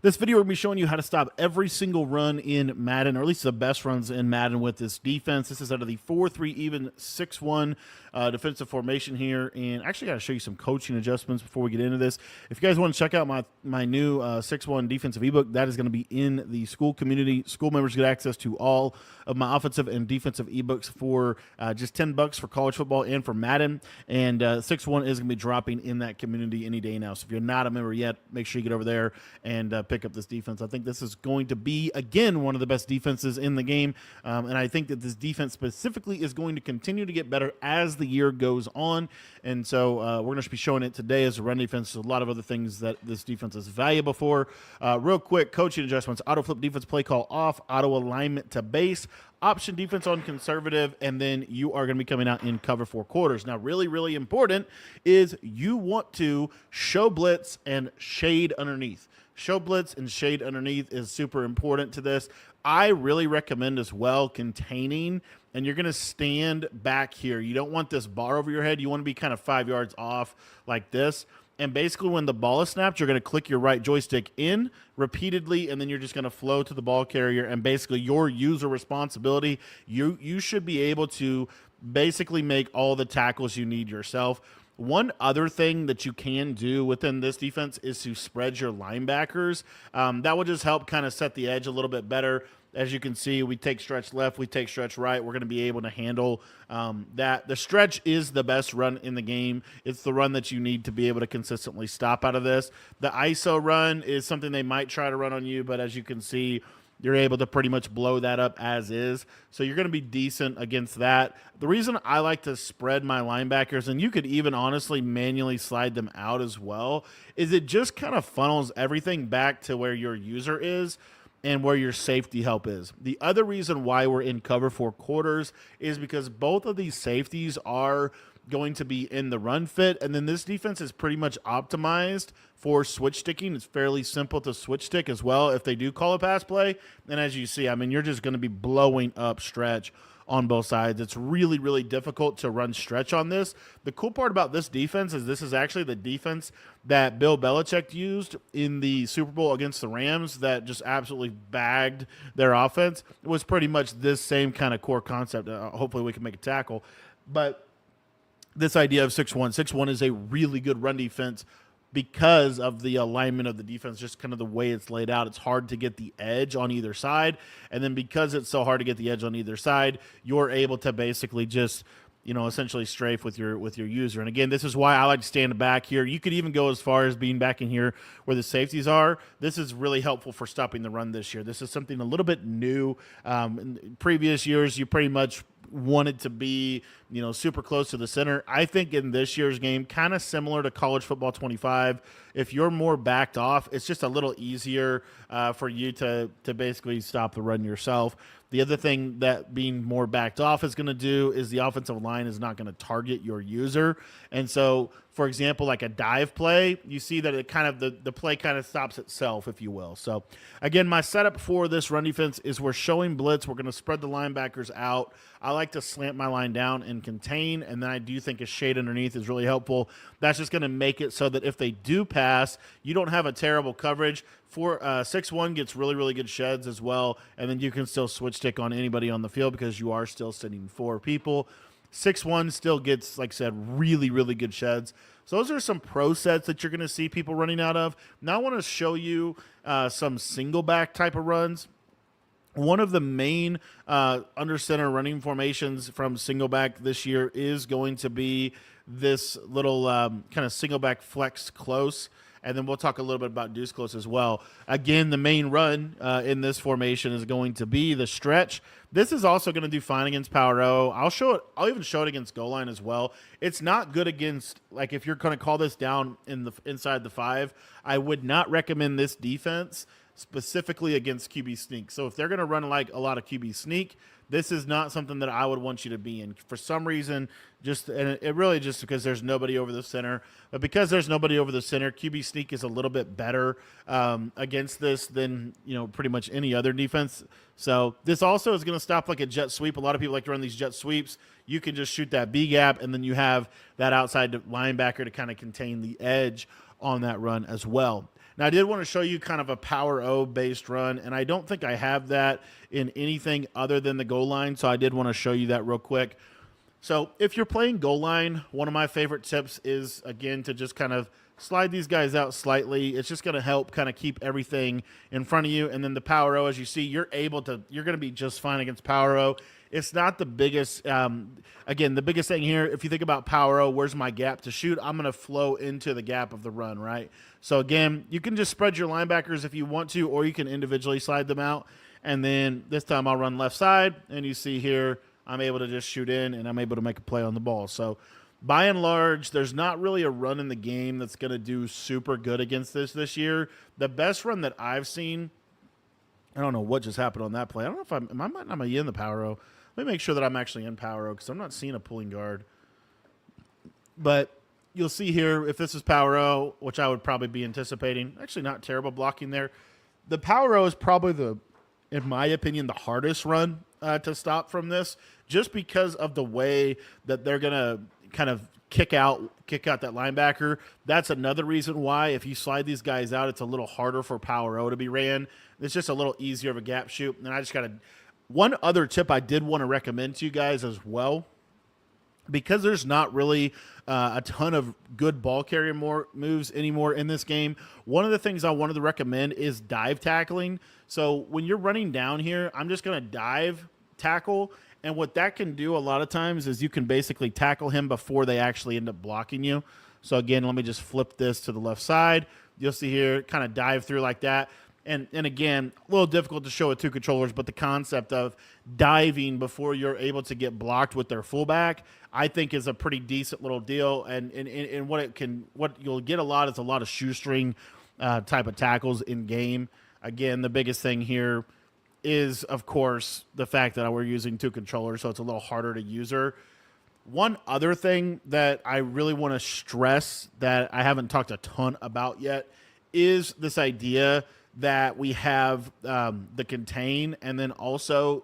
This video, we're going to be showing you how to stop every single run in Madden, or at least the best runs in Madden with this defense. This is out of the 4-3 even 6-1 defensive formation here. And actually, got to show you some coaching adjustments before we get into this. If you guys want to check out my new 6-1 defensive ebook, that is going to be in the school community. School members get access to all of my offensive and defensive ebooks for just $10 for college football and for Madden. And 6-1 is going to be dropping in that community any day now. So if you're not a member yet, make sure you get over there and pick up this defense. I think this is going to be, again, one of the best defenses in the game. And I think that this defense specifically is going to continue to get better as the year goes on. And so we're going to be showing it today as a run defense. There's a lot of other things that this defense is valuable for. Real quick, coaching adjustments: auto flip defense play call off, auto alignment to base, option defense on conservative, and then you are going to be coming out in cover 4 quarters. Now, really, really important is you want to show blitz and shade underneath. Show blitz and shade underneath is super important to this. I really recommend as well containing, and you're going to stand back here. You don't want this bar over your head. You want to be kind of 5 yards off like this. And basically when the ball is snapped, you're going to click your right joystick in repeatedly, and then you're just going to flow to the ball carrier. And basically your user responsibility, you should be able to basically make all the tackles you need yourself. One other thing that you can do within this defense is to spread your linebackers. That will just help kind of set the edge a little bit better. As you can see, we take stretch left, we take stretch right. We're going to be able to handle that. The stretch is the best run in the game. It's the run that you need to be able to consistently stop out of this. The ISO run is something they might try to run on you, but as you can see, you're able to pretty much blow that up as is. So you're going to be decent against that. The reason I like to spread my linebackers, and you could even honestly manually slide them out as well, is it just kind of funnels everything back to where your user is and where your safety help is. The other reason why we're in cover 4 quarters is because both of these safeties are going to be in the run fit, and then this defense is pretty much optimized for switch sticking. It's fairly simple to switch stick as well if they do call a pass play. And as you see, I mean, you're just going to be blowing up stretch on both sides. It's really, really difficult to run stretch on this. The cool part about this defense is this is actually the defense that Bill Belichick used in the Super Bowl against the Rams that just absolutely bagged their offense. It was pretty much this same kind of core concept. Hopefully we can make a tackle. But this idea of 6-1. 6-1 is a really good run defense because of the alignment of the defense, just kind of the way it's laid out. It's hard to get the edge on either side. And then because it's so hard to get the edge on either side, you're able to basically just, you know, essentially strafe with your user. And again, this is why I like to stand back here. You could even go as far as being back in here where the safeties are. This is really helpful for stopping the run this year. This is something a little bit new. In previous years, you pretty much wanted to be, you know, super close to the center. I think in this year's game, kind of similar to college football 25, if you're more backed off, it's just a little easier for you to basically stop the run yourself. The other thing that being more backed off is going to do is the offensive line is not going to target your user. And so, for example, like a dive play, you see that it kind of the play kind of stops itself, if you will. So, again, my setup for this run defense is we're showing blitz. We're going to spread the linebackers out. I like to slant my line down and contain, and then I do think a shade underneath is really helpful. That's just going to make it so that if they do pass, you don't have a terrible coverage. 6-1 gets really, really good sheds as well, and then you can still switch stick on anybody on the field because you are still sitting 4 people. 6-1 still gets, like I said, really, really good sheds. So those are some pro sets that you're going to see people running out of. Now I want to show you some single back type of runs. One of the main under center running formations from single back this year is going to be this little kind of single back flex close. And then we'll talk a little bit about deuce close as well. Again, the main run in this formation is going to be the stretch. This is also going to do fine against power O. I'll even show it against goal line as well. It's not good against, like, if you're going to call this down inside the 5, I would not recommend this defense specifically against QB sneak. So if they're going to run like a lot of QB sneak, this is not something that I would want you to be in. For some reason, and it really just because there's nobody over the center. But because there's nobody over the center, QB sneak is a little bit better against this than, you know, pretty much any other defense. So this also is going to stop like a jet sweep. A lot of people like to run these jet sweeps. You can just shoot that B gap, and then you have that outside linebacker to kind of contain the edge on that run as well. Now, I did want to show you kind of a power O based run, and I don't think I have that in anything other than the goal line, so I did want to show you that real quick. So if you're playing goal line, one of my favorite tips is, again, to just kind of slide these guys out slightly. It's just going to help kind of keep everything in front of you. And then the power O, as you see, you're going to be just fine against power O. It's not the biggest, again, the biggest thing here, if you think about power O, where's my gap to shoot? I'm going to flow into the gap of the run, right? So again, you can just spread your linebackers if you want to, or you can individually slide them out. And then this time I'll run left side, and you see here, I'm able to just shoot in, and I'm able to make a play on the ball. So by and large, there's not really a run in the game that's going to do super good against this year. The best run that I've seen, I don't know what just happened on that play. I don't know if I might not be in the power O. Let me make sure that I'm actually in power O because I'm not seeing a pulling guard. But you'll see here, if this is power O, which I would probably be anticipating, actually not terrible blocking there. The power O is probably in my opinion, the hardest run to stop from this, just because of the way that they're going to kind of kick out that linebacker. That's another reason why if you slide these guys out, it's a little harder for power O to be ran. It's just a little easier of a gap shoot. And I just got one other tip I did want to recommend to you guys as well, because there's not really a ton of good ball carrier moves anymore in this game. One of the things I wanted to recommend is dive tackling. So when you're running down here, I'm just going to dive tackle. And what that can do a lot of times is you can basically tackle him before they actually end up blocking you. So again, let me just flip this to the left side. You'll see here, kind of dive through like that. And again, a little difficult to show with two controllers, but the concept of diving before you're able to get blocked with their fullback, I think is a pretty decent little deal. And what you'll get a lot is a lot of shoestring type of tackles in game. Again, the biggest thing here is, of course, the fact that we're using two controllers, so it's a little harder to use her. One other thing that I really want to stress that I haven't talked a ton about yet is this idea that we have the contain, and then also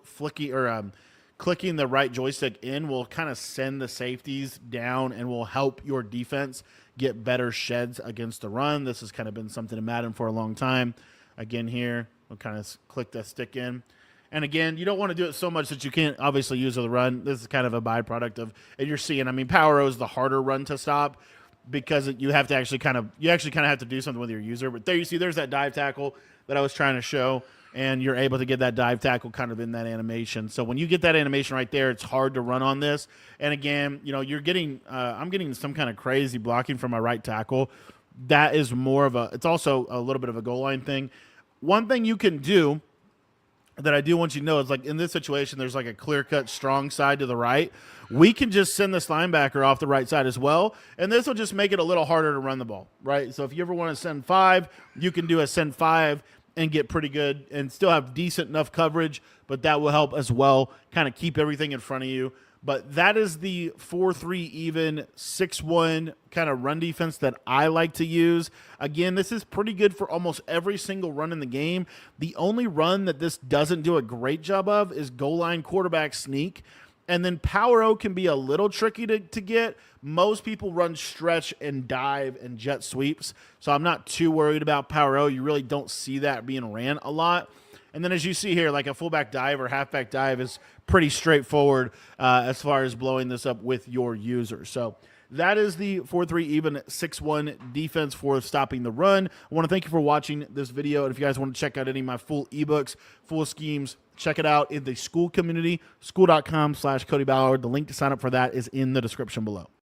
clicking the right joystick in will kind of send the safeties down and will help your defense get better sheds against the run. This has kind of been something in Madden for a long time. Again here, we'll kind of click that stick in. And again, you don't want to do it so much that you can't obviously use the run. This is kind of a byproduct of, and you're seeing, I mean, power O is the harder run to stop because you have to actually kind of have to do something with your user. But there you see, there's that dive tackle that I was trying to show, and you're able to get that dive tackle kind of in that animation. So when you get that animation right there, it's hard to run on this. And again, you're getting, I'm getting some kind of crazy blocking from my right tackle. That is more of it's also a little bit of a goal line thing. One thing you can do that I do want you to know is, like, in this situation, there's like a clear-cut strong side to the right. We can just send this linebacker off the right side as well, and this will just make it a little harder to run the ball, right? So if you ever want to send 5, you can do a send 5 and get pretty good and still have decent enough coverage, but that will help as well, kind of keep everything in front of you. But that is the 4-3 even 6-1 kind of run defense that I like to use. Again, this is pretty good for almost every single run in the game. The only run that this doesn't do a great job of is goal line quarterback sneak. And then power O can be a little tricky to get. Most people run stretch and dive and jet sweeps. So I'm not too worried about power O. You really don't see that being ran a lot. And then as you see here, like a fullback dive or halfback dive is pretty straightforward as far as blowing this up with your user. So that is the 4-3 even 6-1 defense for stopping the run. I want to thank you for watching this video. And if you guys want to check out any of my full ebooks, full schemes, check it out in the school community, school.com/Cody Ballard. The link to sign up for that is in the description below.